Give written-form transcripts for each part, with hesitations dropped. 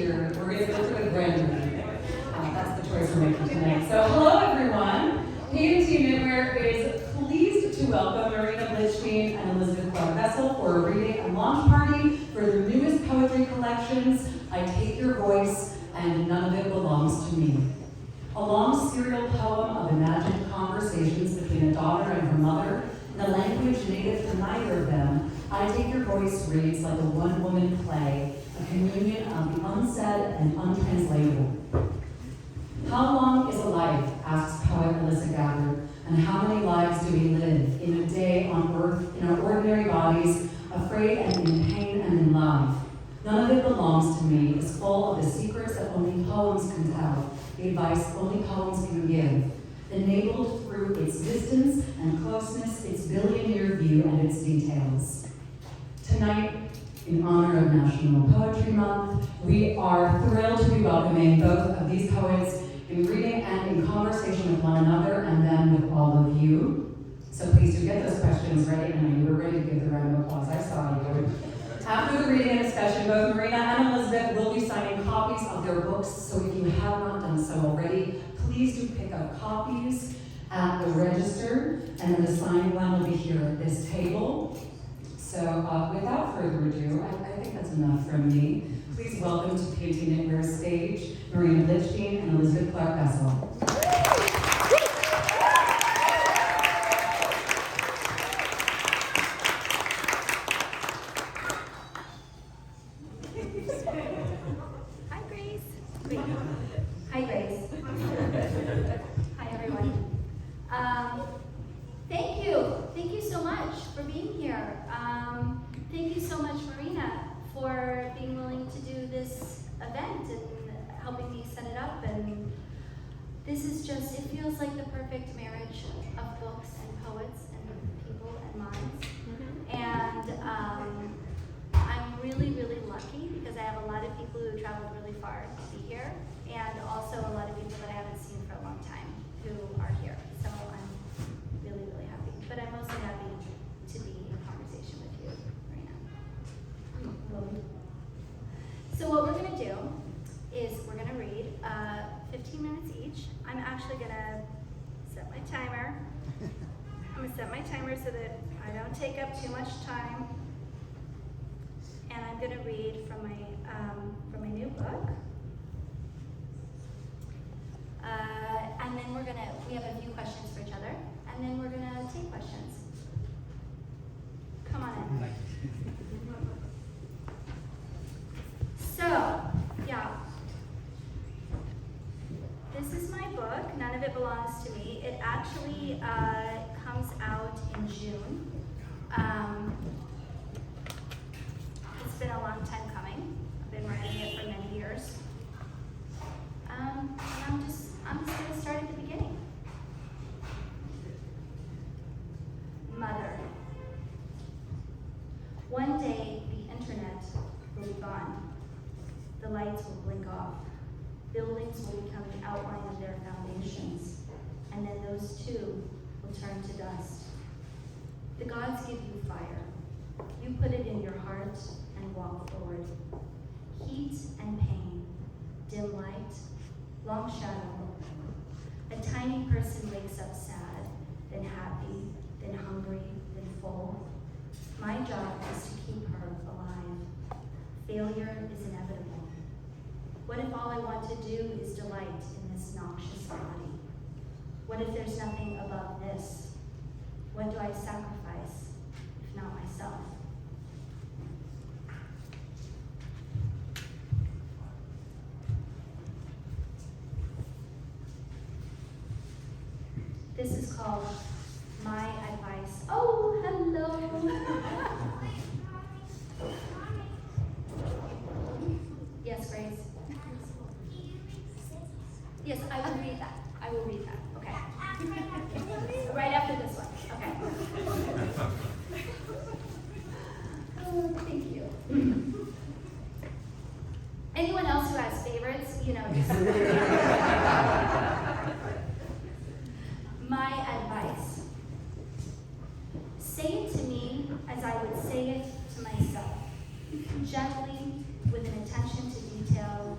here, we're going to go to a grand reading. That's the choice we're making tonight. So hello everyone. PMT Knitwear is pleased to welcome Marina, Blitshteyn, and Wessel for a reading and launch party for their newest poetry collections, I Take Your Voice and None of It Belongs to Me. A long serial poem of imagined conversations between a daughter and her mother in a language native to neither of them, I Take Your Voice reads like a one-woman play, a communion of the unsaid and untranslatable. How long is a life, asks poet Alyssa Gabbard, and how many lives do we live in a day on earth, in our ordinary bodies, afraid and in pain and in love? None of it belongs to me is full of the secrets that only poems can tell, the advice only poems can give, enabled through its distance and closeness, its billion-year view and its details. Tonight, in honor of National Poetry Month, we are thrilled to be welcoming both of these poets in reading and in conversation with one another, and then with all of you. So please do get those questions ready, and I know you were ready to give the round of applause. I saw you. After the reading and discussion, both Marina and Elizabeth will be signing copies of their books, so if you have not done so already, please do pick up copies at the register, and then the signing one will be here at this table. So without further ado, I think that's enough from me. Please welcome to PMT Knitwear stage, Marina Blitshteyn and Elizabeth Wessel. Hi, Grace. Hi, Grace. Hi, everyone. Thank you. Thank you so much for being here. Thank you so much, Marina, for being willing to do this event and helping me set it up. And this is just, it feels like the perfect marriage of books and poets and people and minds. And I'm really, really lucky because I have a lot of people who traveled really far to be here, and also a lot of people that I haven't seen for a long time who are here. So I'm really, really happy. But I'm mostly happy to be in conversation with you, Marina. So what we're going to do is we're going to read 15 minutes each. I'm actually going to set my timer. I'm going to set my timer so that I don't take up too much time. And I'm going to read from my new book. And then we have a few questions for each other, and then we're going to take questions. Come on in. So, yeah. This is my book, None of It Belongs to Me. It actually comes out in June. It's been a long time coming. I've been writing it for many years. And I'm just going to start at the beginning. Mother. One day, the internet will be gone. The lights will blink off. Buildings will become the outline of their foundations. And then those too will turn to dust. The gods give you fire. You put it in your heart and walk forward. Heat and pain, dim light, long shadow. A tiny person wakes up sad, then happy, then hungry, then full. My job is to keep her alive. Failure is inevitable. What if all I want to do is delight in this noxious body? What if there's nothing above this? What do I sacrifice, if not myself? This is called My Advice. Oh, hello. Yes, Grace. Yes, I will read that. I will read that. Okay. Right after this one. Okay. Oh, thank you. Anyone else who has favorites, just my advice. Say it to me as I would say it to myself, gently, with an attention to detail,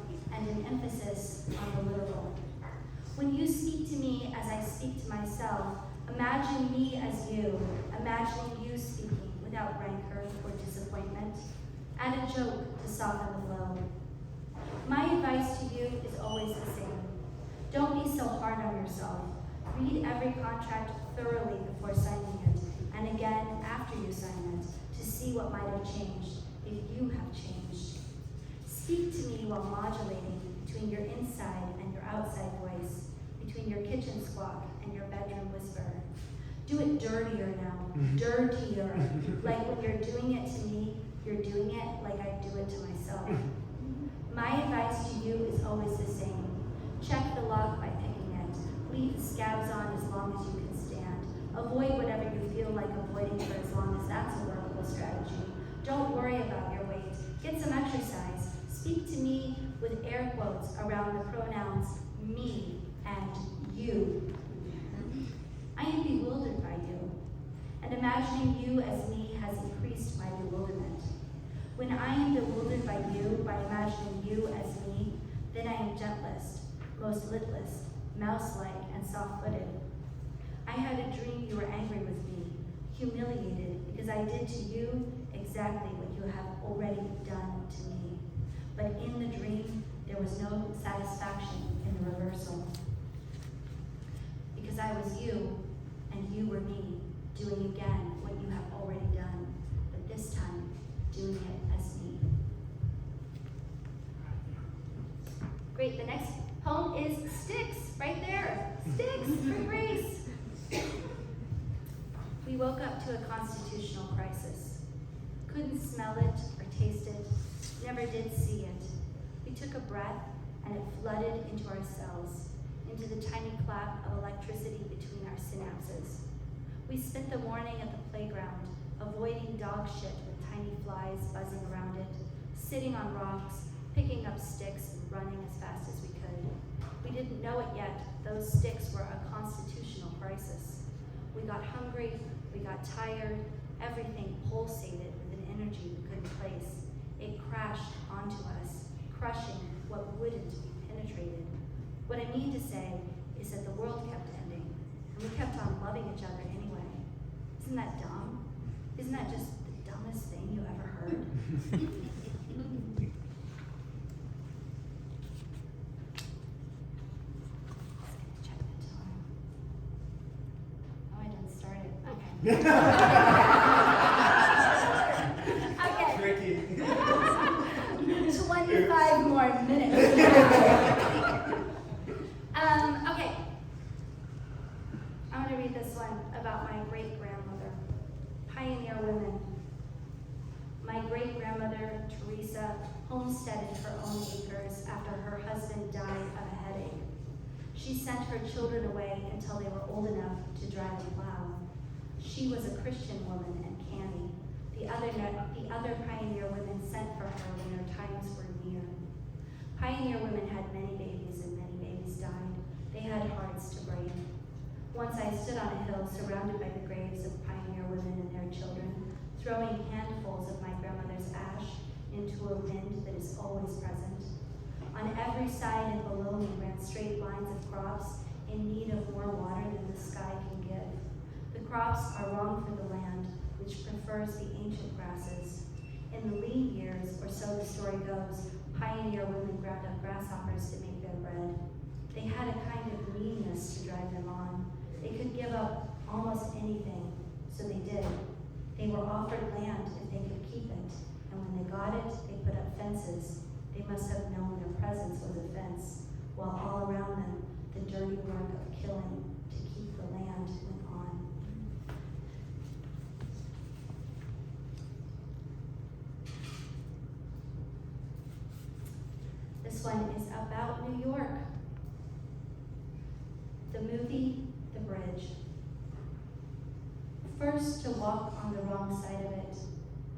When you speak to me as I speak to myself, imagine me as you, imagining you speaking without rancor or disappointment. Add a joke to soften the blow. My advice to you is always the same. Don't be so hard on yourself. Read every contract thoroughly before signing it, and again after you sign it, to see what might have changed if you have changed. Speak to me while modulating between your inside and your outside voice, between your kitchen squawk and your bedroom whisper. Do it dirtier now, dirtier. Like when you're doing it to me, you're doing it like I do it to myself. My advice to you is always the same. Check the lock by picking it. Leave the scabs on as long as you can stand. Avoid whatever you feel like avoiding for as long as that's a workable strategy. Don't worry about your weight. Get some exercise. Speak to me with air quotes around the pronouns me and you. I am bewildered by you, and imagining you as me has increased my bewilderment. When I am bewildered by you, by imagining you as me, then I am gentlest, most litless, mouse-like, and soft-footed. I had a dream you were angry with me, humiliated, because I did to you exactly what you have already done to me. But in the dream, there was no satisfaction in the reversal. Because I was you, and you were me, doing again what you have already done, but this time, doing it as me. Great, the next poem is Sticks, right there. Sticks for Grace. We woke up to a constitutional crisis. Couldn't smell it or taste it, never did see it. We took a breath and it flooded into our cells, into the tiny clap of electricity between our synapses. We spent the morning at the playground, avoiding dog shit with tiny flies buzzing around it, sitting on rocks, picking up sticks and running as fast as we could. We didn't know it yet, those sticks were a constitutional crisis. We got hungry, we got tired, everything pulsated with an energy we couldn't place. It crashed onto us, crushing what wouldn't be penetrated. What I mean to say is that the world kept ending, and we kept on loving each other anyway. Isn't that dumb? Isn't that just the dumbest thing you ever heard? Check the time. Oh, I didn't start it. Okay. Tricky. 25 more minutes. Okay. I'm going to read this one about my great-grandmother. Pioneer women. My great-grandmother, Teresa, homesteaded her own acres after her husband died of a headache. She sent her children away until they were old enough to drive a plow. She was a Christian woman and canny. The other pioneer women sent for her when their times were near. Pioneer women had many babies and many babies died. They had hearts to break. Once I stood on a hill surrounded by the graves of pioneer women and their children, throwing handfuls of my grandmother's ash into a wind that is always present. On every side and below me ran straight lines of crops in need of more water than the sky can give. The crops are wrong for the land, which prefers the ancient grasses. In the lean years, or so the story goes, pioneer women ground up grasshoppers to make their bread. They had a kind of meanness to drive them on. They could give up almost anything, so they did. They were offered land if they could keep it, and when they got it, they put up fences. They must have known their presence was a fence, while all around them, the dirty work of killing to keep the land went on. This one is about New York. The movie, The Bridge. First to walk on the wrong side of it,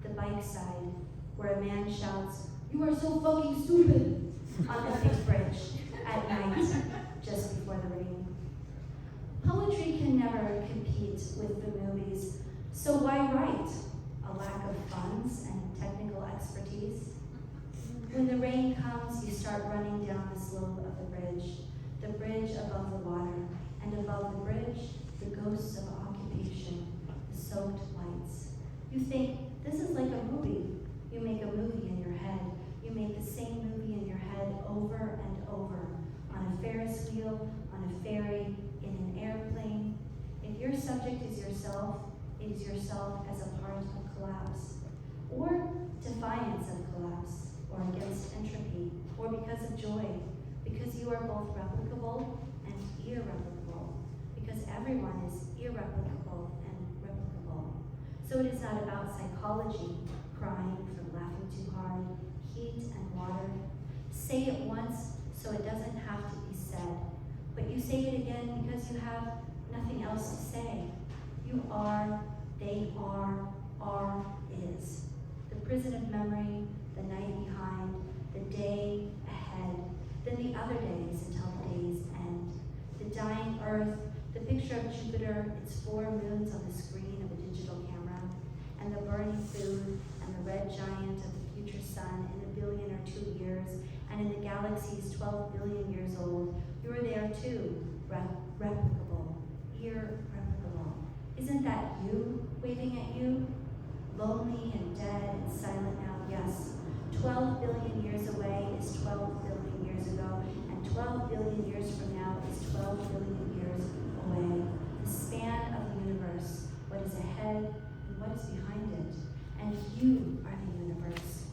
the bike side, where a man shouts, "You are so fucking stupid," on the big bridge at night, just before the rain. Poetry can never compete with the movies, so why write? A lack of funds and technical expertise? When the rain comes, you start running down the slope of the bridge, the bridge above the water, and above the bridge, the ghosts of occupation, the soaked lights. You think, this is like a movie. You make a movie in your head. You make the same movie in your head over and over, on a Ferris wheel, on a ferry, in an airplane. If your subject is yourself, it is yourself as a part of collapse, or defiance of collapse, or against entropy, or because of joy, because you are both replicable and irreplicable, because everyone is irreplicable and replicable. So it is not about psychology, crying from laughing too hard, heat and water. Say it once so it doesn't have to be said, but you say it again because you have nothing else to say. You are, they are, is. The prison of memory, the night behind, the day ahead, then the other days until the days end. The dying earth, the picture of Jupiter, its 4 moons on the screen of a digital camera, and the burning food, and the red giant of the future sun in 1 billion or 2 years, and in the galaxies 12 billion years old. You're there too, replicable, irreplicable. Isn't that you waving at you? Lonely and dead and silent now, yes. 12 billion years away is 12 billion years ago, and 12 billion years from now is 12 billion years away. The span of the universe, what is ahead and what is behind it. And you are the universe.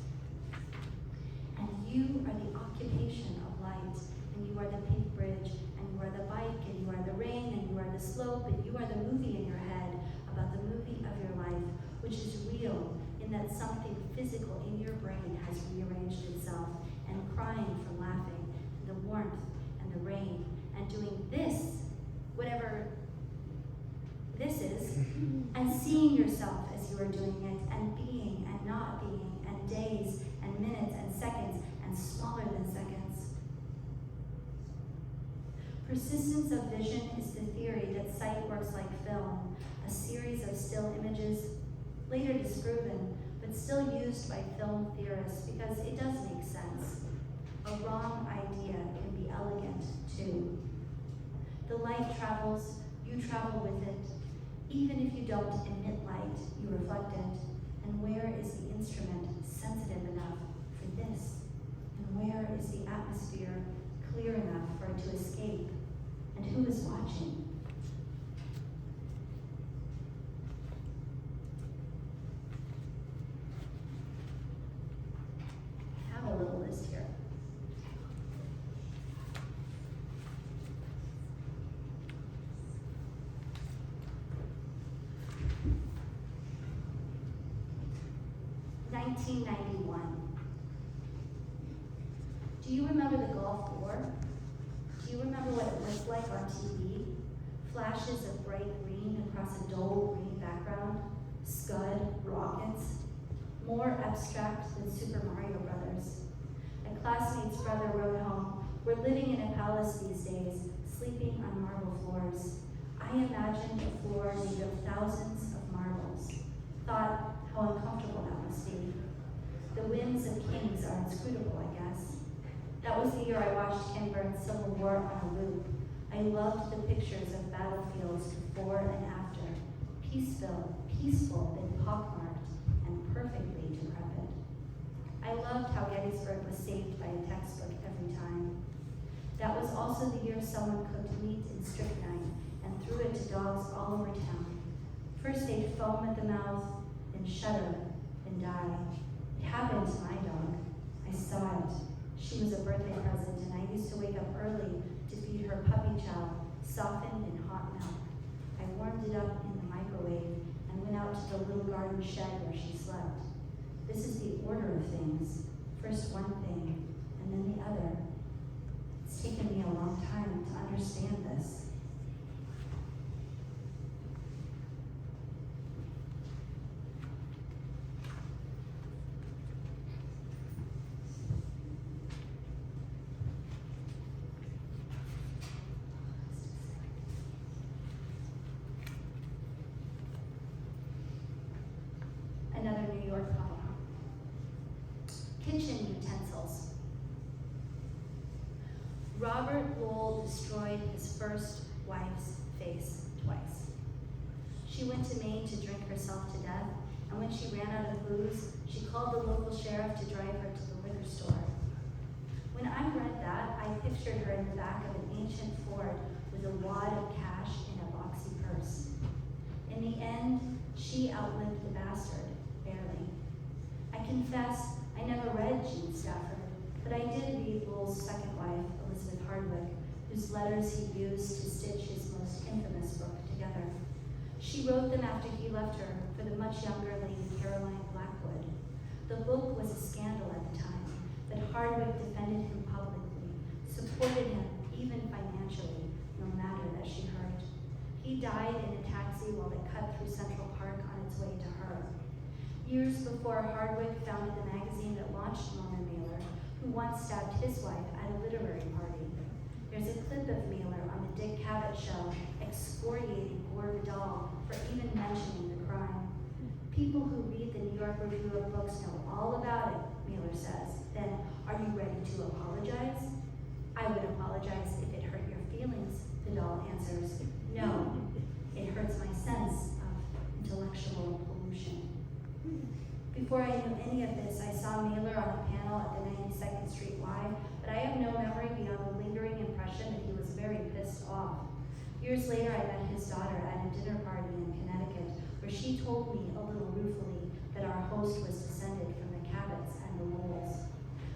And you are the occupation of light, and you are the pink bridge, and you are the bike, and you are the rain, and you are the slope, and you are the movie in your head about the movie of your life, which is real in that something physical in your brain has rearranged itself, and crying from laughing, and the warmth, and the rain, and doing this, whatever this is, and seeing yourself as you are doing it, and being and not being, and days, and minutes, and seconds, and smaller than seconds. Persistence of vision is the theory that sight works like film, a series of still images, later disproven, but still used by film theorists because it does make sense. A wrong idea can be elegant too. The light travels, you travel with it. Even if you don't emit light, you reflect it. And where is the instrument sensitive enough for this? And where is the atmosphere clear enough for it to escape? And who is watching? I have a little list here. $1991. Do you remember the Gulf War? Do you remember what it looked like on TV? Flashes of bright green across a dull green background, Scud, rockets, more abstract than Super Mario Brothers. A classmate's brother wrote home, "We're living in a palace these days, sleeping on marble floors. I imagined a floor made of thousands of marbles. Thought how uncomfortable that must be. The whims of kings are inscrutable, I guess." That was the year I watched Ken Burns' Civil War on a loop. I loved the pictures of battlefields before and after, peaceful, then pockmarked, and perfectly decrepit. I loved how Gettysburg was saved by a textbook every time. That was also the year someone cooked meat in strychnine and threw it to dogs all over town. First they'd foam at the mouth, then shudder, then die. It happened to my dog. I saw it. She was a birthday present, and I used to wake up early to feed her puppy chow, softened in hot milk. I warmed it up in the microwave and went out to the little garden shed where she slept. This is the order of things. First one thing, and then the other. It's taken me a long time to understand this. Another New York poem. Kitchen utensils. Robert Lowell destroyed his first wife's face twice. She went to Maine to drink herself to death, and when she ran out of booze, she called the local sheriff to drive her to the liquor store. When I read that, I pictured her in the back of an ancient Ford with a wad of cash in a boxy purse. In the end, she outlived the bastard, barely. I confess I never read Jean Stafford, but I did read Lowell's second wife, Elizabeth Hardwick, whose letters he used to stitch his most infamous book together. She wrote them after he left her for the much younger Lady Caroline Blackwood. The book was a scandal at the time, but Hardwick defended him publicly, supported him even financially, no matter that she hurt. He died in a taxi while it cut through Central Park on its way to her. Years before, Hardwick founded the magazine that launched Norman Mailer, who once stabbed his wife at a literary party. There's a clip of Mailer on the Dick Cavett show excoriating Gore Vidal for even mentioning the crime. People who read the New York Review of Books know all about it, Mailer says. Then, are you ready to apologize? I would apologize if it hurt your feelings, Vidal answers. No, it hurts my sense of intellectual pollution. Before I knew any of this, I saw Mailer on a panel at the 92nd Street Y, but I have no memory beyond the lingering impression that he was very pissed off. Years later, I met his daughter at a dinner party in Connecticut, where she told me a little ruefully that our host was descended from the Cabots and the Lowells.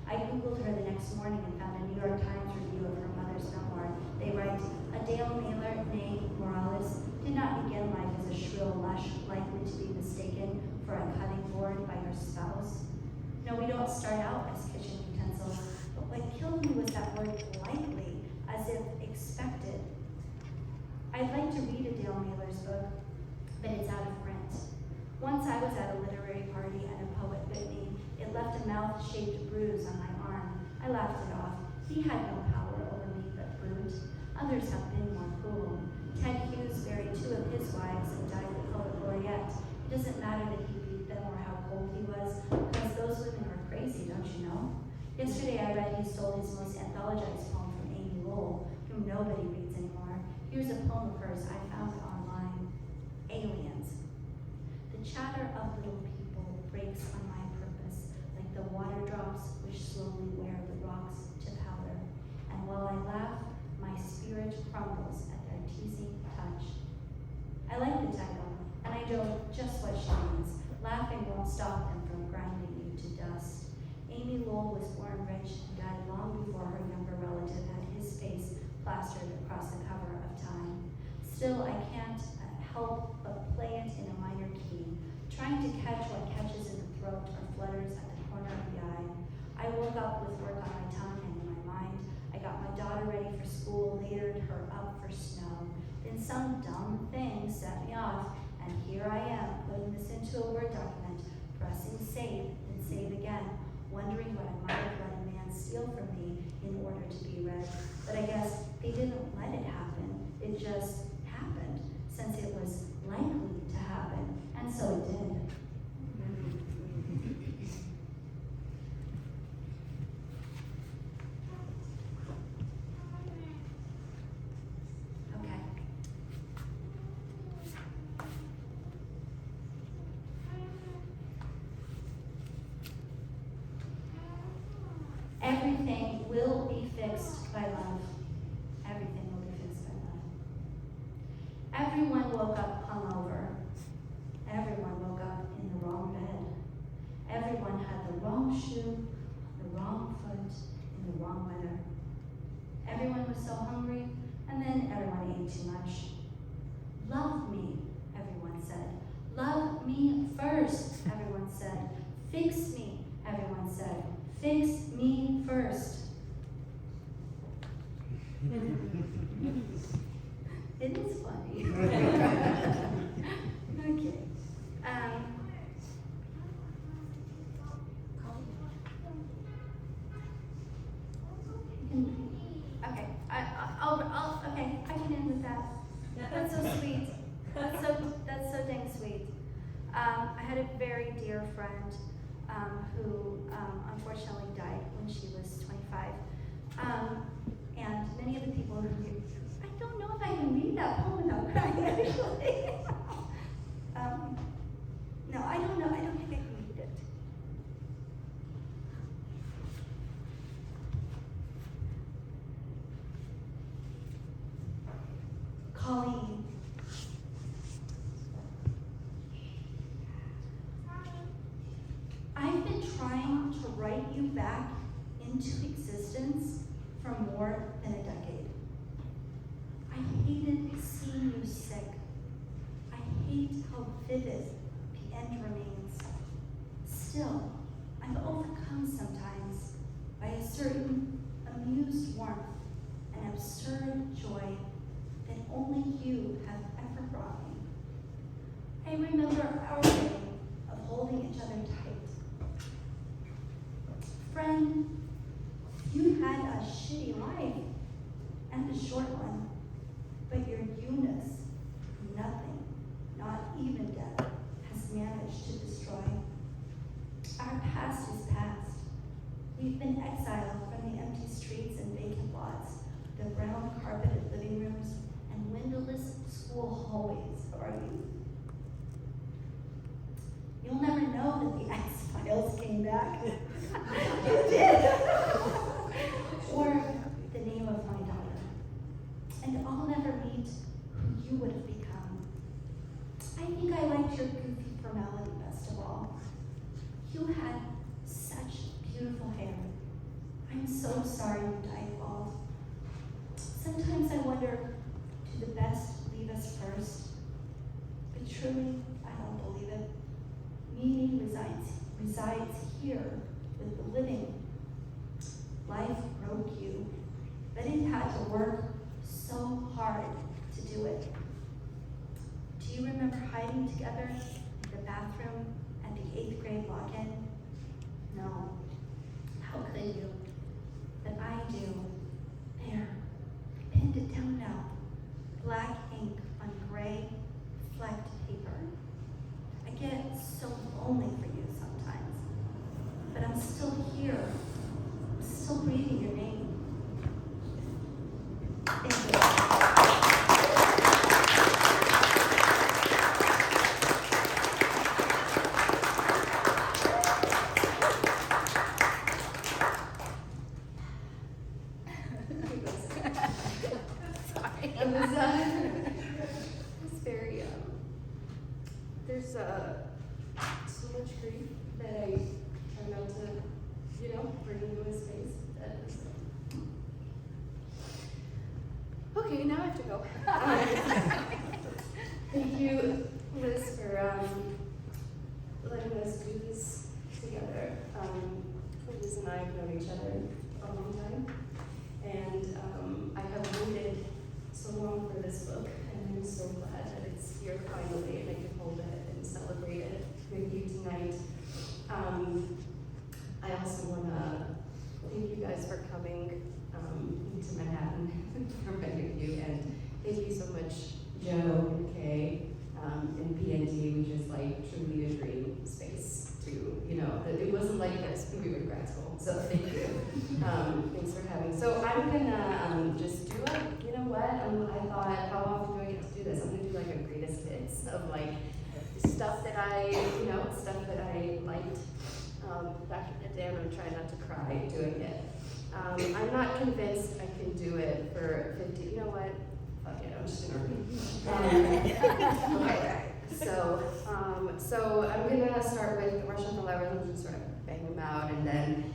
I Googled her the next morning and found a New York Times review of her mother's memoir. They write, Adele Mailer, née Morales, did not begin life as a shrill lush likely to be mistaken for a cutting board by her spouse. No, we don't start out as kitchen utensils, but what killed me was that word likely, as if expected. I'd like to read Adele Mailer's book, but it's out of print. Once I was at a literary party and a poet bit me. It left a mouth-shaped bruise on my arm. I laughed it off. He had no power over me but brute. Others have been more cruel. Ted Hughes buried 2 of his wives and died the poet laureate. It doesn't matter that he beat them or how cold he was, because those women were crazy, don't you know? Yesterday I read he stole his most anthologized poem from Amy Lowell, whom nobody reads anymore. Here's a poem of hers I found online. Aliens. The chatter of little people breaks on my purpose, like the water drops which slowly wear the rocks to powder. And while I laugh, my spirit crumbles at their teasing touch. I like the title, and I know just what she means. Laughing won't stop them from grinding you to dust. Amy Lowell was born rich and died long before her younger relative had his face plastered across the cover of Time. Still, I can't help but play it in a minor key, trying to catch what catches in the throat or flutters at the corner of the eye. I woke up with work on my tongue and in my mind. I got my daughter ready for school, layered her up for snow. Then some dumb thing set me off, and here I am, putting this into a Word document, pressing save, then save again, wondering what I might have let a man steal from me in order to be read. But I guess they didn't let it happen. It just happened, since it was likely to happen, and so it did. Okay. Everything will be fixed by love. Everything will be fixed by love. Everyone woke up hungover. Everyone woke up in the wrong bed. Everyone had the wrong shoe, the wrong foot, in the wrong weather. Everyone was so hungry, and then everyone ate too much. Love me, everyone said. Love me first, everyone said. Fix me, everyone said. Fix me first. It is funny. Okay. Okay. Okay. I can end with that. That's so sweet. That's so dang sweet. I had a very dear friend who unfortunately died when she was 25. And that poem without crying, actually. No, I don't know. I don't think I can read it. Colleen. I've been trying to write you back into existence for more than a decade. I hated seeing you sick. I hate how vivid the end remains. Still, I'm overcome sometimes by a certain amused warmth and absurd joy that only you have ever brought me. I remember our way of holding each other tight. Friend, you had a shitty life and a short one, but your you-ness, nothing, not even death, has managed to destroy. Our past is past. We've been exiled from the empty streets and vacant lots, the brown carpeted living rooms, and windowless school hallways of our youth. You'll never know that the X-Files came back. You did! Or the name of my daughter. And I'll never meet who you would have become. I think I liked your goofy formality best of all. You had such beautiful hair. I'm so sorry you died bald. Sometimes I wonder, do the best leave us first? But truly, I don't believe it. Meaning resides here with the living. Life broke you, but it had to work so hard to do it. Do you remember hiding together in the bathroom at the 8th grade lock-in? No. How could you? But I do. There. I pinned it down now. Black ink on gray, flecked paper. I get so lonely for you sometimes. But I'm still here. I'm still breathing your name. Thank you. It's very, there's so much grief that I try not to, bring into a space that is. Okay, now I have to go. Thank you, Liz, for letting us do this together. Liz and I have known each other a long time, and I have waited so long for this book, and I'm so glad that it's here finally, and I can hold it and celebrate it with you tonight. I also want to thank you guys for coming to Manhattan for many of you, and thank you so much, Joe and Kay and BND, which is like truly a dream space to, that it wasn't like this when we were in grad school, so thank you. Thanks for having. So I'm gonna just do it. You know what? I thought, how often do I get to do this? I'm gonna do like a greatest hits of like stuff that I liked back in the day. I'm gonna try not to cry doing it. I'm not convinced I can do it for 50. You know what? Fuck it, I'm just gonna. Okay. So I'm gonna start with the Russian Forever and just sort of bang them out, and then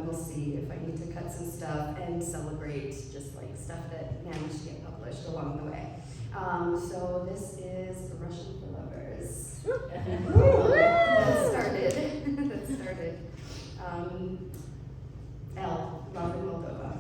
we'll see if I need to cut some stuff and celebrate just like stuff that managed to get published along the way. So this is the Russian for Lovers. That started. L, Love in Moldova.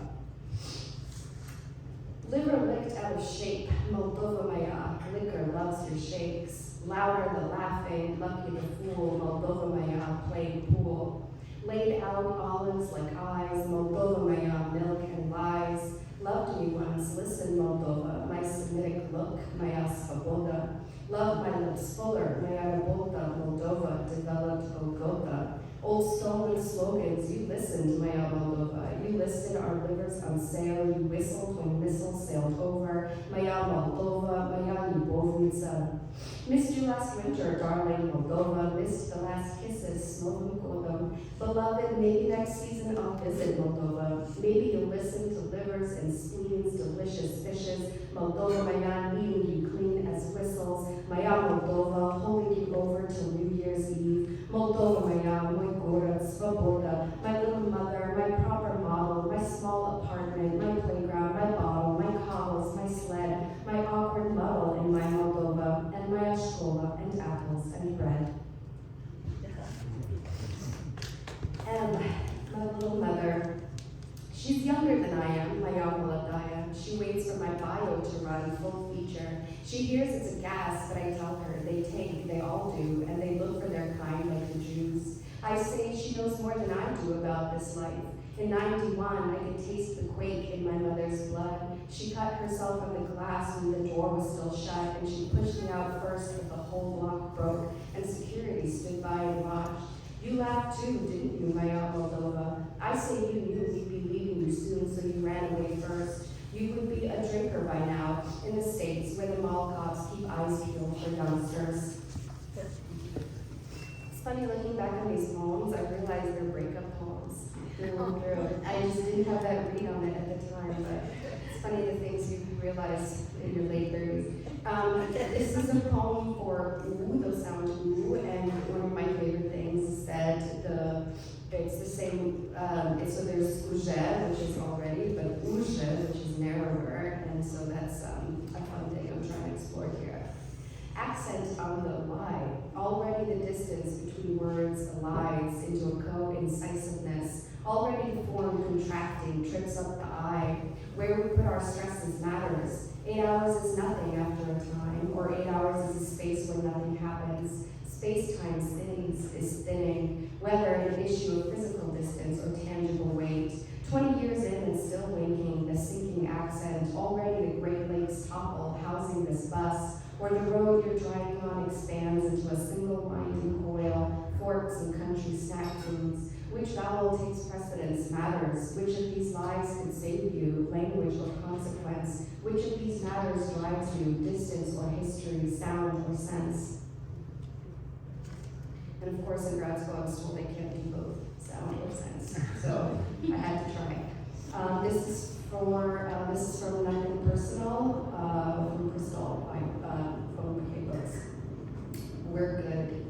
Liver licked out of shape, Moldova Maya. Liquor loves your shakes. Louder the laughing, lucky the fool, Moldova Maya playing pool. Laid out olives like eyes, Moldova Maya milk and lies. Loved me once, listen Moldova, my Semitic look, Maya Svoboda. Loved my lips fuller, Maya Rabota, Moldova, developed Golgotha. Old stolen slogans, you listened, Maya Moldova. You listed our rivers on sail, you whistled when missiles sailed over. Maya Moldova, Maya Ljubovnica. Missed you last winter, darling Moldova. Missed the last kisses, Novum Kodom. Beloved, maybe next season I'll visit Moldova. Maybe you'll listen to livers and spleens, delicious fishes. Moldova, Maya, kneading you clean as whistles. Maya Moldova, holding you over till New Year's Eve. Moldova, Maya, mój город, svoboda. My little mother, my proper model, my small apartment, my playground, my bottle, my cobbles, my sled, my awkward muddle in my Moldova, and my shkola, and apples, and bread. And my little mother, she's younger than I am, my Yawaladaya. She waits for my bio to run full feature. She hears it's a gas, but I tell her they all do, and they look for their kind like the Jews. I say she knows more than I do about this life. In 91, I could taste the quake in my mother's blood. She cut herself on the glass when the door was still shut, and she pushed me out first if the whole block broke, and security stood by and watched. You laughed too, didn't you, Maya Moldova? I say you knew we'd be leaving you soon, so you ran away first. You would be a drinker by now, in the States, where the mall cops keep eyes peeled for youngsters. It's funny, looking back on these poems, I realized they're breakup poems. I just didn't have that read on it at the time, but it's funny the things you realize in your late 30s. This is a poem for oo, the sound oo, and one of my favorite things is that it's the same, so there's uje, which is already, but uje, which is narrower, and so that's a fun thing I'm trying to explore here. Accent on the Y, already the distance between words elides into a co-incisiveness, already the form contracting trips up the I. Where we put our stresses matters. 8 hours is nothing after a time, or 8 hours is a space where nothing happens. Space-time is thinning, whether an issue of physical distance or tangible weight. 20 years in and still winking, the sinking accent, already the Great Lakes topple, housing this bus, or the road you're driving on expands into a single winding coil, forks and country snack foods. Which vowel takes precedence matters. Which of these lives could save you, language or consequence? Which of these matters drives you, distance or history, sound or sense? And of course, in grad school, I was told I can't do both sound or sense, so I had to try. This is from Nothing Personal, from Crystal, from McKay Books. We're good.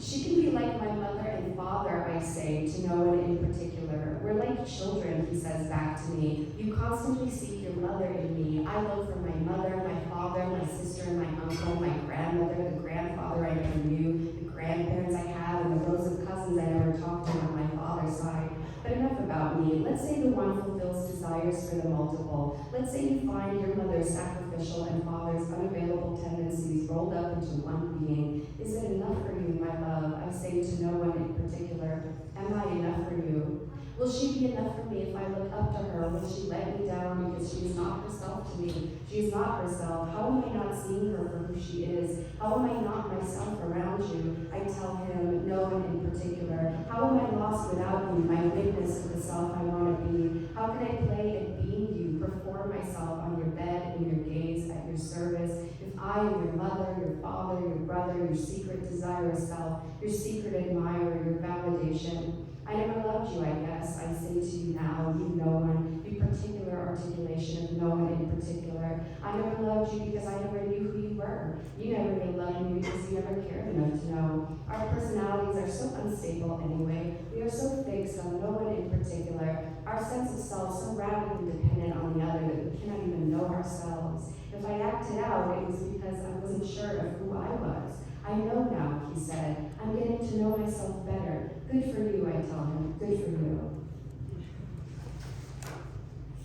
She can be like my mother and father, I say, to no one in particular. We're like children, he says back to me. You constantly seek your mother in me. I look for my mother, my father, my sister, and my uncle, my grandmother, the grandfather I never knew, the grandparents I have, and the rows of cousins I never talked to on my father's side. But enough about me. Let's say the one fulfills desires for the multiple. Let's say you find your mother's sacrificial and father's unavailable tendencies rolled up into one being. Is it enough for you, my love? I say to no one in particular. Am I enough for you? Will she be enough for me if I look up to her? Will she let me down because she is not herself to me? She is not herself. How am I not seeing her for who she is? How am I not myself around you? I tell him, no one in particular. How am I lost without you, my witness to the self I want to be? How can I play at being you, perform myself on your bed, in your gaze, at your service? If I am your mother, your father, your brother, your secret desire self, your secret admirer, your validation. I never loved you, I guess. I say to you now, you no one, you particular articulation of no one in particular. I never loved you because I never knew who you were. You never really loved me because you never cared enough to know. Our personalities are so unstable anyway. We are so fixed on no one in particular. Our sense of self so radically dependent on the other that we cannot even know ourselves. If I acted out, it was because I wasn't sure of who I was. I know now, he said. I'm getting to know myself better. Good for you, I tell him. Good for you.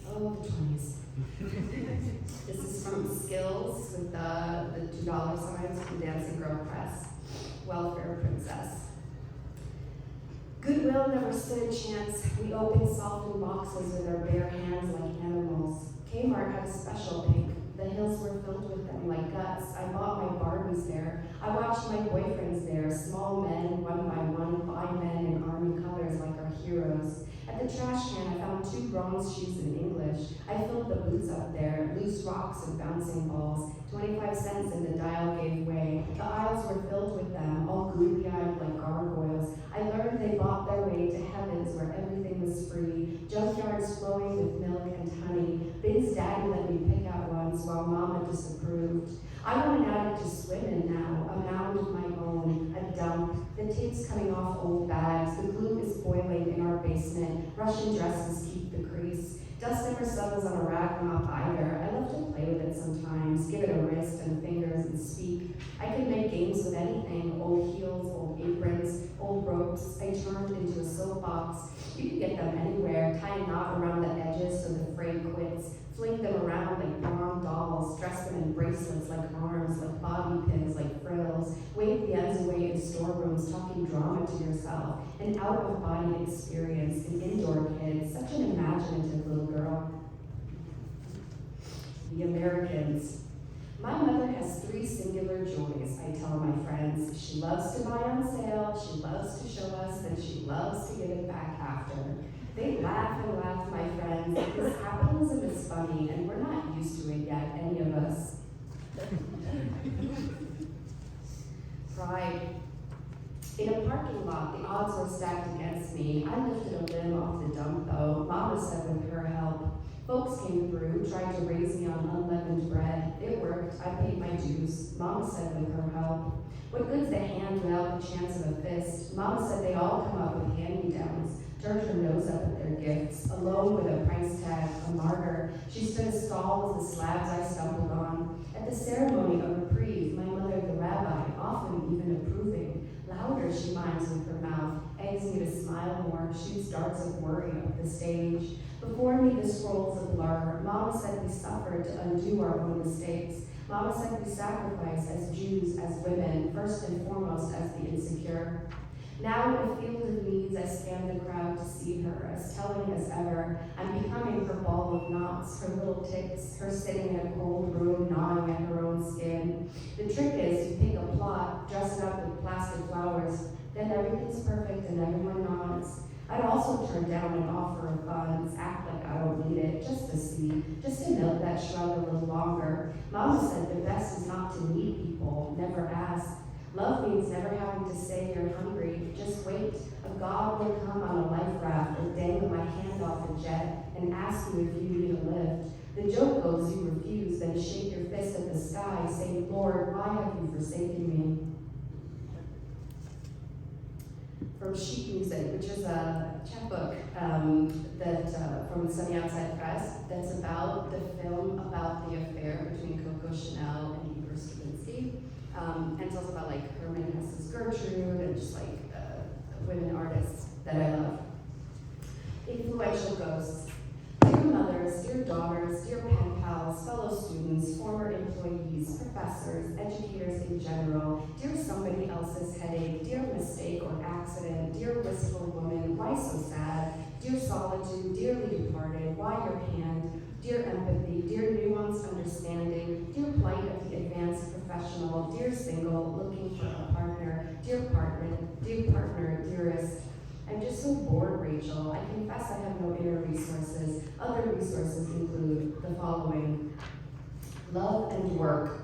Oh, the 20s. This is from Skills with the $2 signs from Dancing Girl Press. Welfare Princess. Goodwill never stood a chance. We opened softened boxes with our bare hands like animals. Kmart had a special pink. The hills were filled with them like guts. I bought my Barbies there. I watched my boyfriends there, small men, one by one, 5 men in army colors like our heroes. At the trash can, I found 2 bronze shoes in English. I filled the boots up there, loose rocks and bouncing balls. 25 cents and the dial gave way. The aisles were filled with them, all googly-eyed like gargoyles. I learned they bought their way to heavens where everything was free. Junkyards flowing with milk and honey. Big's daddy let me pick out once while Mama disapproved. I want an attic to swim in now, a mound of my own, a dump, the tapes coming off old bags, the glue is boiling in our basement, Russian dresses keep the crease. Dust never settles on a rag mop either. I love to play with it sometimes, give it a wrist and fingers and speak. I could make games with anything, old heels, old aprons, old ropes. I turned into a soapbox. You could get them anywhere, tie a knot around the edges so the fray quits, fling them around like blonde dolls, dress them in bracelets like arms, like bobby pins, like frills, wave the ends away in storerooms, talking drama to yourself, an out-of-body experience, an indoor kid, such an imaginative little girl. The Americans. My mother has 3 singular joys, I tell my friends. She loves to buy on sale, she loves to show us, and she loves to give it back after. They laugh and laugh, my friends, because capitalism is funny, and we're not used to it yet, any of us. Pride. In a parking lot, the odds were stacked against me. I lifted a limb off the dump, though. Mama said with her help. Folks came through, tried to raise me on unleavened bread. It worked. I paid my dues. Mama said with her help. What good's the hand without the chance of a fist? Mama said they all come up with hand-me-downs. Turned her nose up at their gifts. Alone with a price tag, a martyr. She stood as tall as the slabs I stumbled on. At the ceremony of reprieve, my mother, the rabbi, often even approving. Louder she minds with her mouth, eggs me to smile more, shoots darts of worry up the stage. Before me the scrolls a blur. Mama said we suffered to undo our own mistakes. Mama said we sacrifice as Jews, as women, first and foremost as the insecure. Now in a field of needs, I scan the crowd to see her, as telling as ever. I'm becoming her ball of knots, her little ticks, her sitting in a cold room, gnawing at her own skin. The trick is, you pick a plot, dress it up with plastic flowers, then everything's perfect and everyone nods. I'd also turn down an offer of funds, act like I don't need it, just to see, just to milk that shrug a little longer. Mama said the best is not to need people, never ask. Love means never having to say you're hungry, just wait. A God will come on a life raft or dangle my hand off a jet and ask you if you need a lift. The joke goes you refuse, then shake your fist at the sky, say, Lord, why have you forsaken me? From Sheet Music, which is a chapbook from Sunny Outside Press that's about the film about the affair between Coco Chanel and Igor Stravinsky. And it's also about like Herman Hesse's Gertrude and just like women artists that I love. Influential ghosts. Dear mothers, dear daughters, dear pen pals, fellow students, former employees, professors, educators in general, dear somebody else's headache, dear mistake or accident, dear wistful woman, why so sad, dear solitude, dearly departed, why your hand, dear empathy, dear nuanced understanding, dear plight of the advanced professional, dear single, looking for a partner, dear partner, dearest. I'm just so bored, Rachel. I confess I have no inner resources. Other resources include the following. Love and work.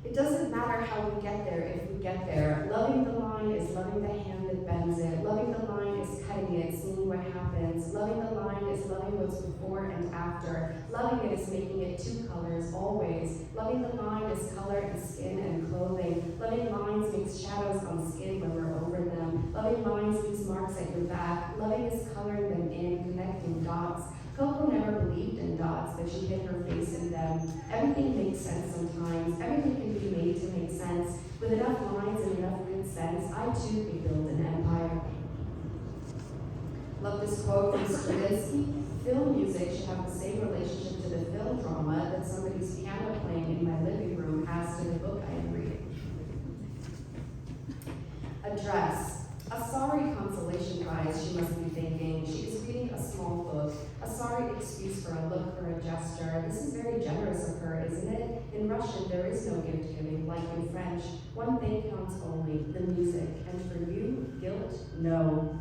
It doesn't matter how we get there if we get there. Loving the line is loving the hand that bends it. Loving the line is cutting it, seeing what happens. Loving the line is loving what's before and after. Loving it is making it 2 colors, always. Loving the line is color and skin and clothing. Loving lines makes shadows on skin when we're over them. Loving lines leaves marks at your back. Loving is coloring them in, connecting dots. Coco never believed in dots, but she hid her face in them. Everything makes sense sometimes. Everything can be made to make sense. With enough lines and enough good sense, I too could build an empire. Love this quote from Stravinsky. Film music should have the same relationship to the film drama that somebody's piano playing in my living room has to the book I am reading. Address. A sorry consolation prize, she must be thinking. She is reading a small book. A sorry excuse for a look or a gesture. This is very generous of her, isn't it? In Russian, there is no gift giving, like in French. One thing counts only, the music. And for you, guilt? No.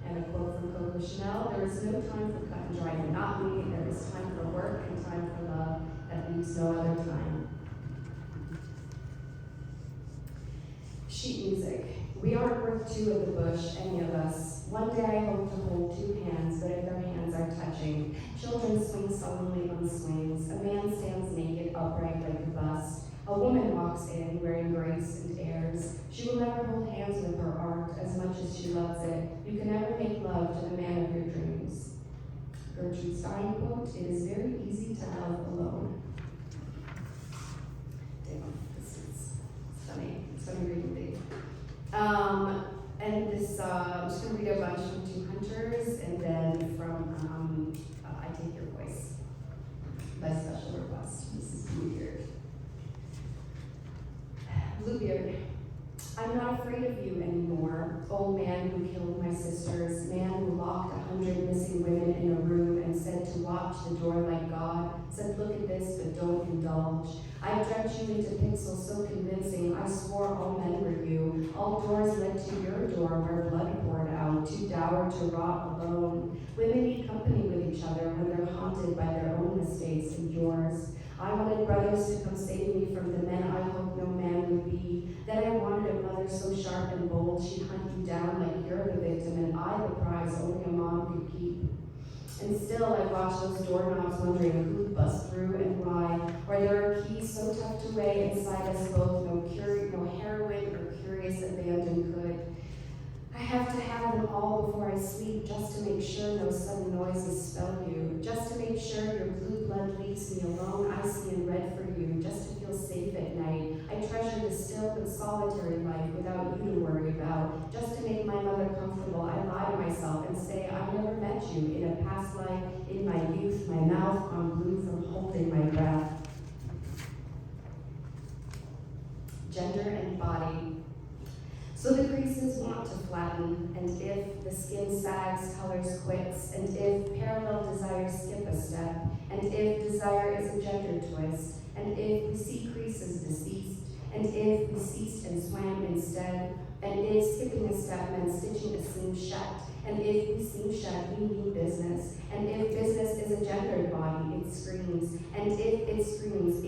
And a quote from Coco Chanel, there is no time for cut and dry monotony, there is time for work and time for love that leaves no other time. Sheet music. We aren't worth two of the bush, any of us. One day I hope to hold two hands, but if their hands are touching, children swing sullenly on swings. A man stands naked, upright like a bust. A woman walks in, wearing grace and airs. She will never hold hands with her art as much as she loves it. You can never make love to the man of your dreams. Gertrude Stein quote, "It is very easy to love alone." Damn, this is funny. It's funny reading these. And this, I'm just going to read a bunch from Two Hunters, and then from I Take Your Voice, by special request. This is weird. Bluebeard. I'm not afraid of you anymore, old man who killed my sisters, man who locked 100 missing women in a room and said to watch the door like God, said look at this but don't indulge. I drenched you into pixels so convincing, I swore all men were you. All doors led to your door where blood poured out, too dour to rot alone. Women need company with each other when they're haunted by their own mistakes and yours. I wanted brothers to come save me from the men I hoped no man would be. Then I wanted a mother so sharp and bold, she'd hunt you down like you're the victim and I the prize only a mom could keep. And still I watch those doorknobs wondering who'd bust through and why. Or there are keys so tough to weigh inside us both, no heroin or curious abandon could. I have to have them all before I sleep just to make sure no sudden noises spell you. Just to make sure your blue blood leaves me alone, icy and red for you, just to feel safe at night. I treasure the still but solitary life without you to worry about. Just to make my mother comfortable, I lie to myself and say I never met you in a past life, in my youth, my mouth gone blue from holding my breath. Gender and body. So the creases want to flatten, and if the skin sags, colors quits, and if parallel desires skip a step, and if desire is a gender twist, and if we see creases deceased, and if we ceased and swam instead, and if skipping a step meant stitching a seam shut, and if we seem shut, we mean business, and if business is a gendered body, it screams, and if it screams, it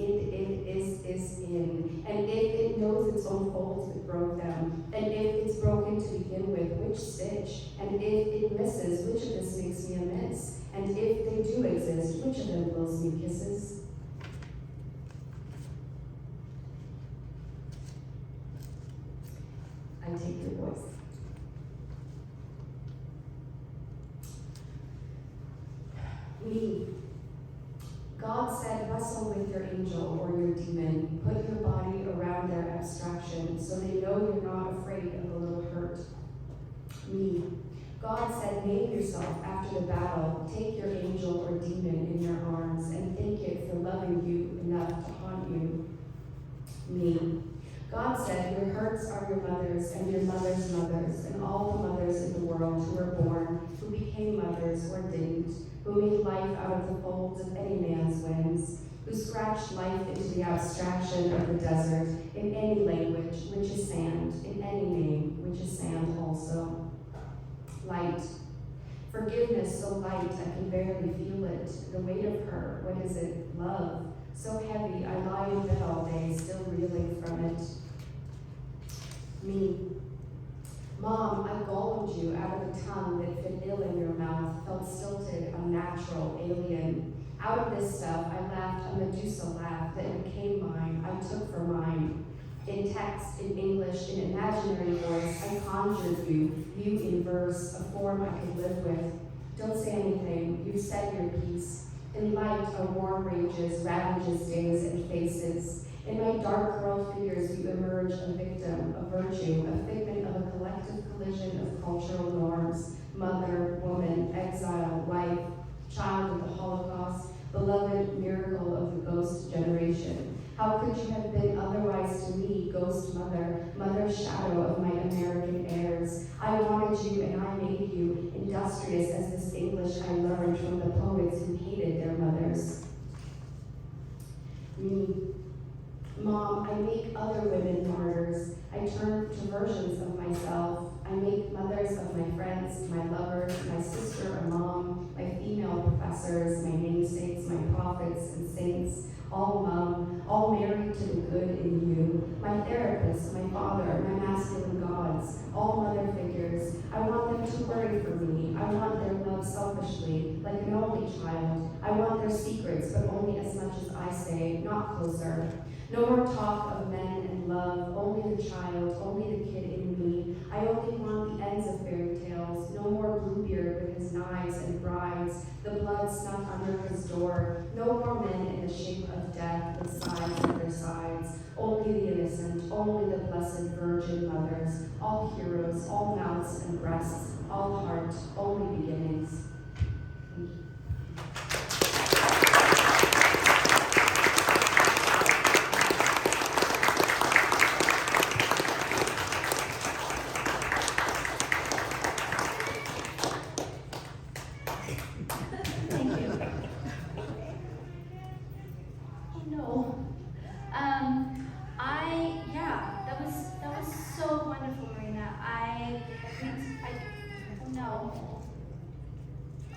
is in, and if it knows its own folds that broke them, and if it's broken to begin with, which stitch, and if it misses, which of this makes me amiss, and if they do exist, which of them blows me kisses? I take your voice. Me. God said, wrestle with your angel or your demon. Put your body around their abstraction so they know you're not afraid of a little hurt. Me. God said, name yourself after the battle. Take your angel or demon in your arms and thank it for loving you enough to haunt you. Me. God said, your hurts are your mothers and your mothers' mothers and all the mothers in the world who were born, who became mothers or didn't, who made life out of the folds of any man's wings, who scratched life into the abstraction of the desert in any language, which is sand, in any name, which is sand also. Light. Forgiveness so light I can barely feel it. The weight of her, what is it? Love. So heavy, I lie in bed all day, still reeling from it. Me. Mom, I gulped you out of a tongue that fit ill in your mouth, felt stilted, unnatural, alien. Out of this stuff, I laughed a Medusa laugh that became mine, I took for mine. In text, in English, in imaginary voice, I conjured you in verse, a form I could live with. Don't say anything, you've said your piece. In light, a war rages, ravages days and faces. In my dark curled figures, you emerge a victim, a virtue, a figment of a collective collision of cultural norms. Mother, woman, exile, wife, child of the Holocaust, beloved miracle of the ghost generation. How could you have been otherwise to me, ghost mother, mother shadow of my American heirs? I wanted you and I made you, industrious as this English I learned from the poets who hated their mothers. Me. Mom, I make other women martyrs. I turn to versions of myself. I I make mothers of my friends, my lovers, my sister or mom, my female professors, my namesakes, my prophets and saints, all mum, all married to the good in you, my therapist, my father, my masculine gods, all mother figures. I want them to worry for me. I want their love selfishly, like an only child. I want their secrets, but only as much as I say, not closer. No more talk of men and love, only the child, only the kid in me. I only want the ends of fairy tales. No more Bluebeard with his knives and brides, the blood snuck under his door. No more men in the shape of death with sides at their sides. Only the innocent, only the blessed virgin mothers, all heroes, all mouths and breasts, all heart, only beginnings. Thank you. So wonderful, Marina. No.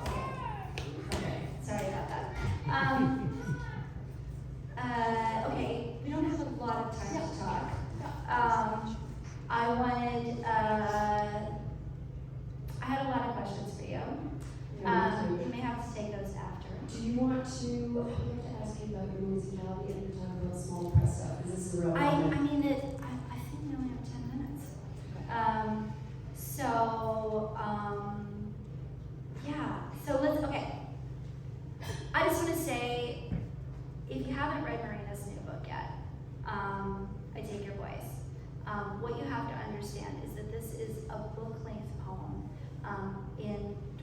Okay. Sorry about that. Okay, we don't have a lot of time to talk. I had a lot of questions for you. You may have to take those after. Do you want to, I have to ask you about your musicality and talk about small press stuff? Is this a real I think we only have 10 minutes. Okay. I just want to say, if you haven't read Marina's new book yet, I Take Your Voice, what you have to understand is that this is a book-length poem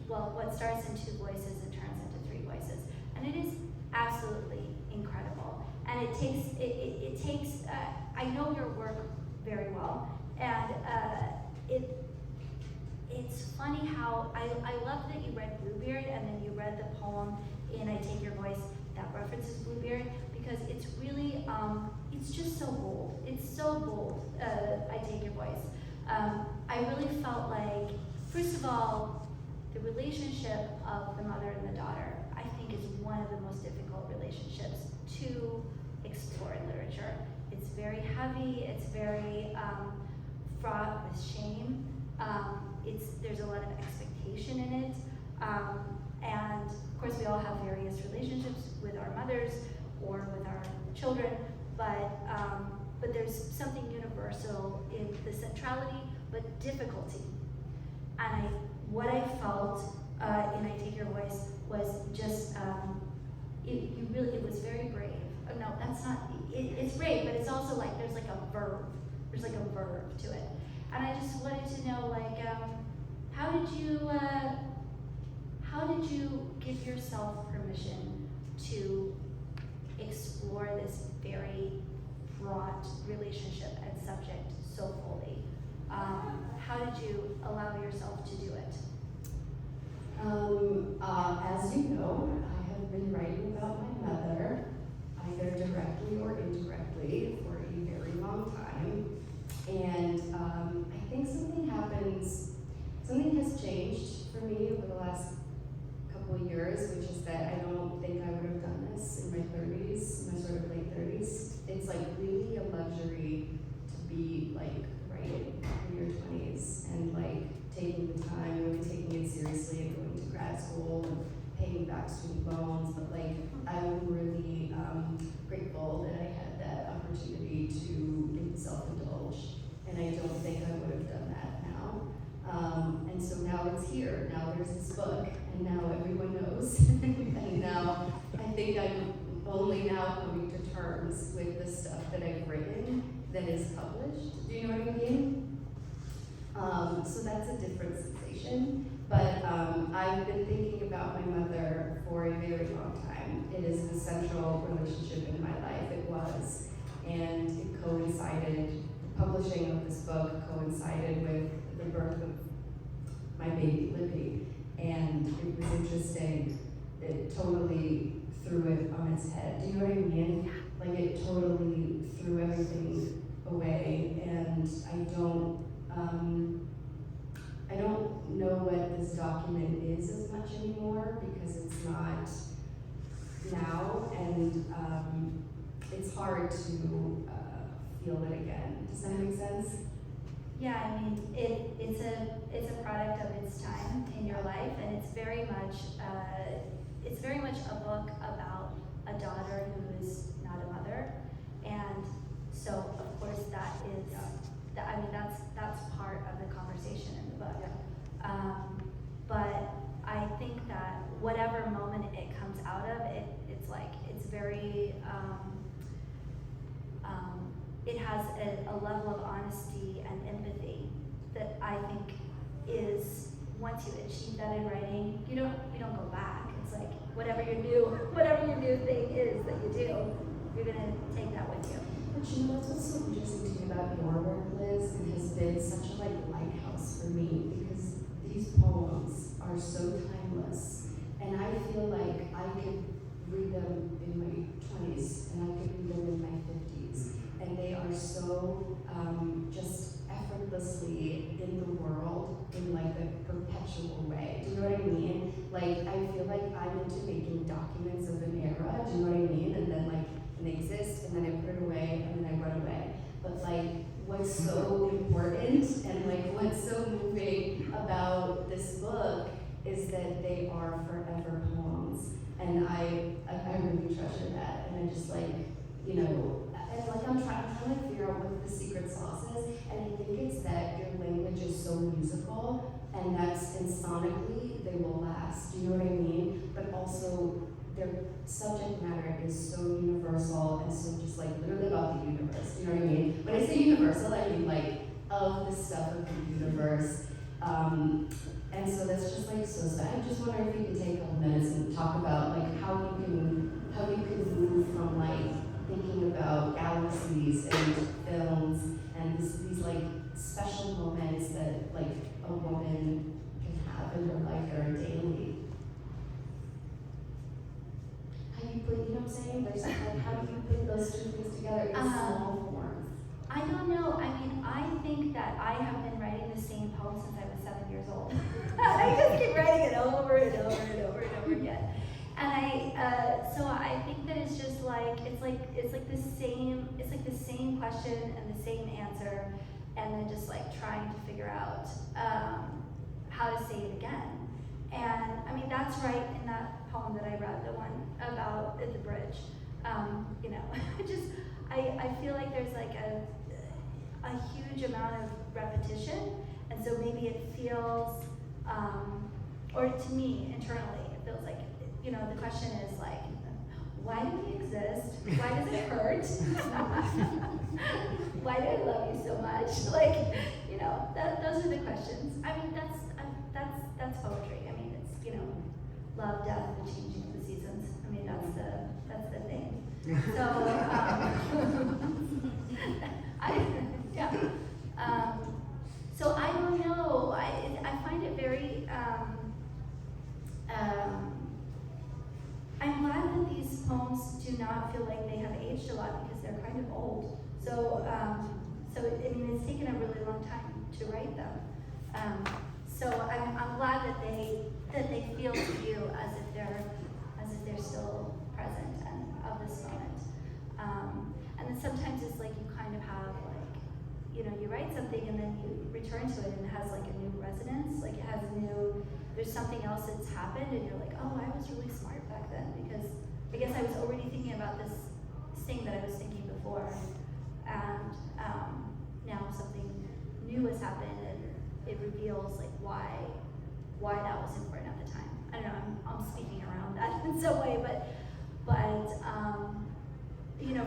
what starts in 2 voices and turns into 3 voices. And it is absolutely incredible. And it takes, I know your work very well, and it's funny how, I love that you read Bluebeard and then you read the poem in I Take Your Voice that references Bluebeard, because it's really, it's just so bold. It's so bold, I Take Your Voice. I really felt like, first of all, the relationship of the mother and the daughter, I think, is one of the most difficult relationships to explore in literature. It's very heavy, it's very fraught with shame. There's a lot of expectation in it. And of course we all have various relationships with our mothers or with our children, but there's something universal in the centrality, but difficulty. And what I felt in I Take Your Voice was just, it was very brave. Oh, no, that's not, it's brave, but it's also like, there's like a verb to it. And I just wanted to know, like, how did you give yourself permission to explore this very fraught relationship and subject so fully? How did you allow yourself to do it? As you know, I have been writing about my mother, either directly or indirectly, for a very long time. And I think something has changed for me over the last couple of years, which is that I don't think I would have done this in my 30s, my sort of late 30s. It's like really a luxury to be like writing in your 20s and like taking the time, really taking it seriously and going to grad school and paying back student loans. But like, I'm really grateful that I had that opportunity to self-indulge, and I don't think I would have done that now. And so now it's here. Now there's this book, and now everyone knows. And now I think I'm only now coming to terms with the stuff that I've written that is published. Do you know what I mean? So that's a different sensation. But I've been thinking about my mother for a very long time. It is the central relationship in my life. It was. And it coincided, the publishing of this book coincided with the birth of my baby, Libby. And it was interesting. It totally threw it on its head. Do you know what I mean? Like, it totally threw everything away. And I don't, I don't know what this document is as much anymore because it's not now, and it's hard to feel it again. Does that make sense? Yeah, I mean, it's a product of its time in your life, and it's very much a book about a daughter who is not a mother, and so of course that's part of the conversation in the book. But I think that whatever moment it comes out of, it's very. It has a level of honesty and empathy that I think is, once you achieve that in writing, you don't go back. It's like whatever your new thing is that you do, you're gonna take that with you. But you know what's so interesting to me about your work, Liz, and has been such a lighthouse for me, because these poems are so timeless, and I feel like I could read them in my 20s and I could read them in my 50s. And they are so just effortlessly in the world in a perpetual way. Do you know what I mean? I feel like I'm into making documents of an era. Do you know what I mean? And then and they exist, and then I put it away, and then I run away. But what's so important and what's so moving about this book is that they are forever poems, and I really treasure that. And I just and I'm trying to figure out what the secret sauce is, and I think it's that your language is so musical, and sonically they will last. Do you know what I mean? But also their subject matter is so universal and so just literally about the universe. Do you know what I mean? When I say universal, I mean of the stuff of the universe. And so that's just so sad. I just wonder if you could take a couple minutes and talk about how you can move from thinking about galaxies and films and these special moments that a woman can have in her life that are daily. How do you put, you know what I'm saying? There's how do you put those two things together in small forms? I don't know. I mean, I think that I have been writing the same poem since I was 7 years old. I just keep writing it over and over and over and over again. And so I think that it's just the same question and the same answer, and then just trying to figure out how to say it again. And I mean, that's right in that poem that I read, the one about the bridge. I feel like there's a huge amount of repetition, and so maybe it feels, or to me internally, it feels the question is why do we exist? Why does it hurt? Why do I love you so much? Those are the questions. I mean, that's poetry. I mean, it's love, death, the changing of the seasons. I mean, that's the thing. So so I don't know. I find it very. I'm glad that these poems do not feel like they have aged a lot because they're kind of old. So it's taken a really long time to write them. So I'm glad that they feel to you as if they're still present and of this moment. And then sometimes it's you kind of have you write something and then you return to it and it has a new resonance. There's something else that's happened and you're oh, I was really smart back then because I guess I was already thinking about this thing that I was thinking before, and now something new has happened and it reveals why that was important at the time. I don't know. I'm speaking around that in some way, but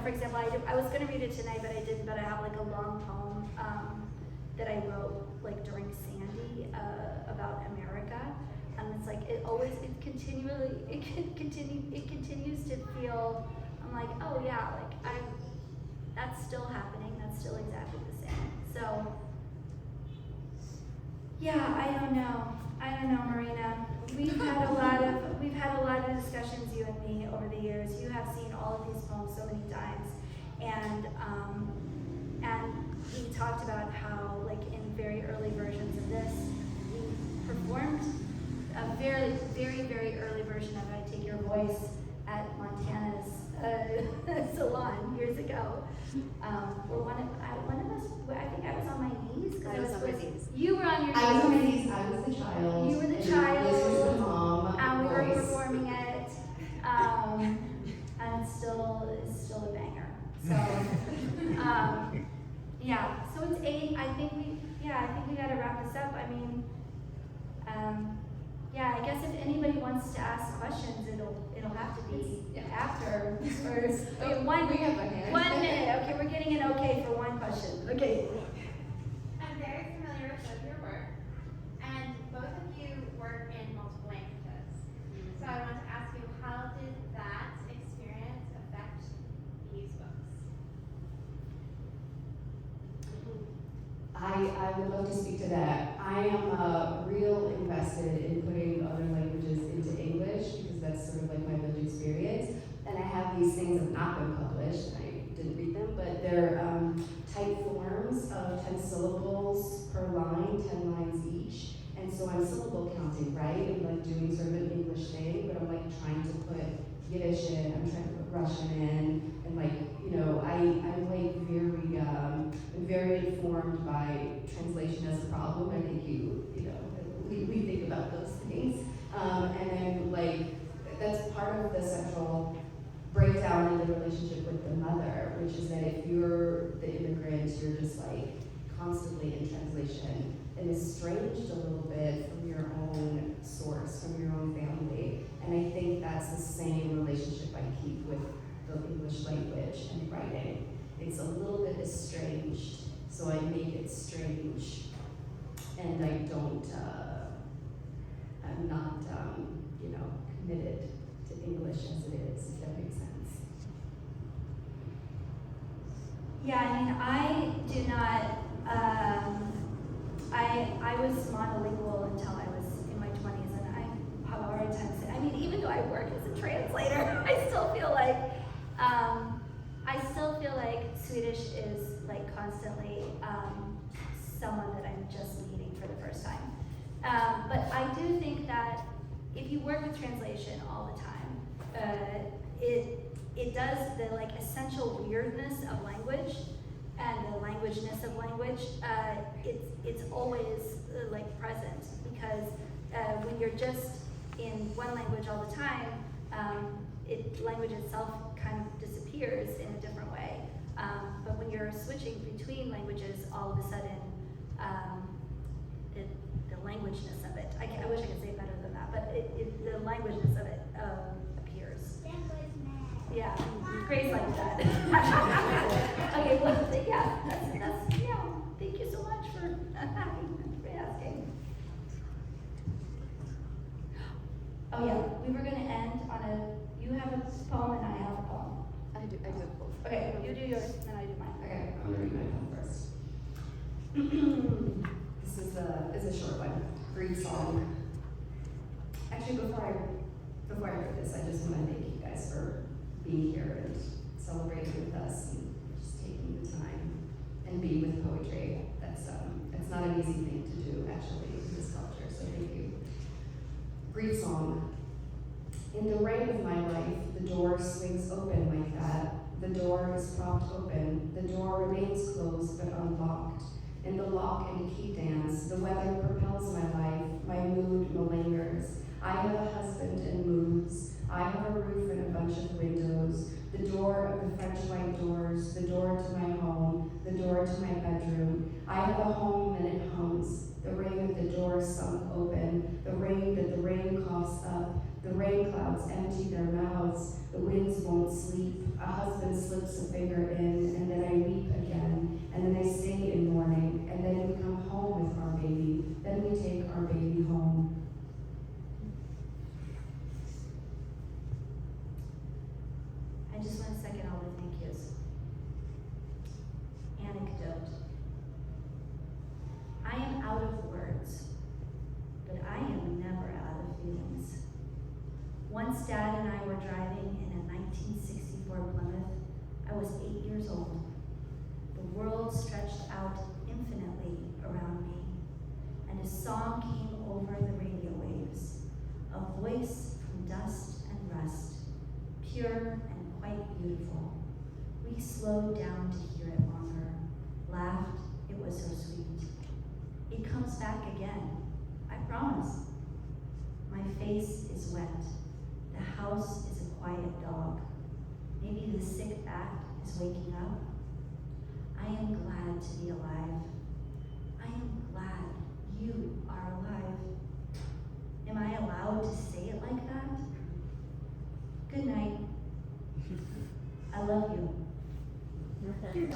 for example, I was going to read it tonight, but I didn't. But I have a long poem that I wrote during Sandy about America, and it's it continues to feel. I'm oh yeah, that's still happening. That's still exactly the same. So yeah, I don't know, Marina. We've had a lot of discussions, you and me, over the years. You have seen all of these poems so many times, and we talked about how, in very early versions of this, we performed a very, very, very early version of I Take Your Voice at Montana's salon years ago. Where one of us, I think I was on my knees. I was on my knees. You were on your knees. I was on my knees, I was the child. You were the and child. Liz was the mom. And we were voice. performing it. And it's still a banger. So, yeah, so it's 8. I think we gotta wrap this up. I mean, yeah, I guess if anybody wants to ask questions, it'll have to be after. Or, We have a hand. 1 minute. Okay, we're getting an okay for one question. Okay. I'm very familiar with both your work, and both of you work in multiple languages. So I want to ask you, how did that experience affect these books? I would love to speak to that. I am real invested in putting other languages into English because that's sort of like my lived experience. And I have these things that have not been published. I didn't read them, but they're type forms of 10 syllables per line, 10 lines each. And so I'm syllable counting, right? I'm like doing sort of an English thing, but I'm like trying to put Yiddish in, I'm trying to put Russian in, and like, you know, I'm like I'm very informed by translation as a problem. I think we think about those things. And then like, that's part of the central breakdown in the relationship with the mother, which is that if you're the immigrant, you're just like constantly in translation and estranged a little bit from your own source, from your own family. And I think that's the same relationship I keep with the English language and writing. It's a little bit estranged, so I make it strange. And I don't, I'm not, committed to English as it is, if that makes sense. Yeah, I mean, I do not, I was monolingual until I was in my 20s, and I have a hard time saying, I mean, even though I work as a translator, I still feel like Swedish is like constantly someone that I'm just meeting for the first time. But I do think that if you work with translation all the time, it does the like essential weirdness of language and the languageness of language. It's always like present because when you're just in one language all the time, language itself kind of disappears in a different way. But when you're switching between languages, all of a sudden, the languageness of it, I wish I could say it better than that, but the languageness of it appears. Yeah, Grace like that. Okay, well, yeah, that's thank you so much for asking. Oh yeah, we were gonna end on you have a poem and I have a poem. I do both. Okay, you do yours, and then I do mine. Okay, I'm gonna read my poem first. This is a short one. Greek song. Actually, before I read this, I just want to thank you guys for being here and celebrating with us and just taking the time and being with poetry. That's not an easy thing to do actually in this culture. So thank you. Greek song. In the rain of my life, the door swings open like that. The door is propped open. The door remains closed but unlocked. In the lock and key dance, the weather propels my life. My mood malingers. I have a husband and moves. I have a roof and a bunch of windows. The door of the French white doors. The door to my home. The door to my bedroom. I have a home and it hums. The ring of the door sunk open. The rain that the rain coughs up. The rain clouds empty their mouths. The winds won't sleep. A husband slips a finger in, and then I weep again. And then I stay in mourning. And then we come home with our baby. Then we take our baby home. I just want to second all the thank yous. Anecdote. I am out of words, but I am never out of feelings. Once Dad and I were driving in a 1964 Plymouth. I was 8 years old. The world stretched out infinitely around me, and a song came over the radio waves, a voice from dust and rust, pure and quite beautiful. We slowed down to hear it longer, laughed, it was so sweet. It comes back again, I promise. My face is wet, the house is a quiet dog. Maybe the sick bat is waking up. I am glad to be alive. I am glad you are alive. Am I allowed to say it like that? Good night. I love you. Thank you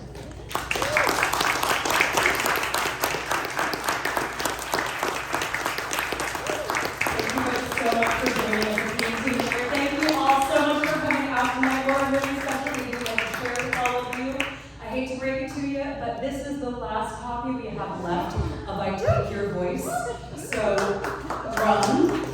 guys so much for joining us at the team here. Thank you all so much for coming out tonight. We're really special meeting like to share with all of you. I hate to break it to you, but this is the last copy we have left of I Take Your Voice. So run.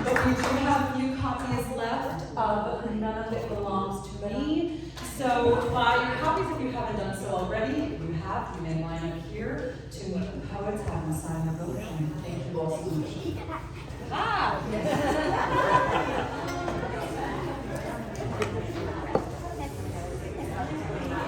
But we do have a few copies left, but none of it belongs to me. So buy your copies if you haven't done so already. If you have, you may line up here to meet the poets, have them sign their book, and thank you all so much.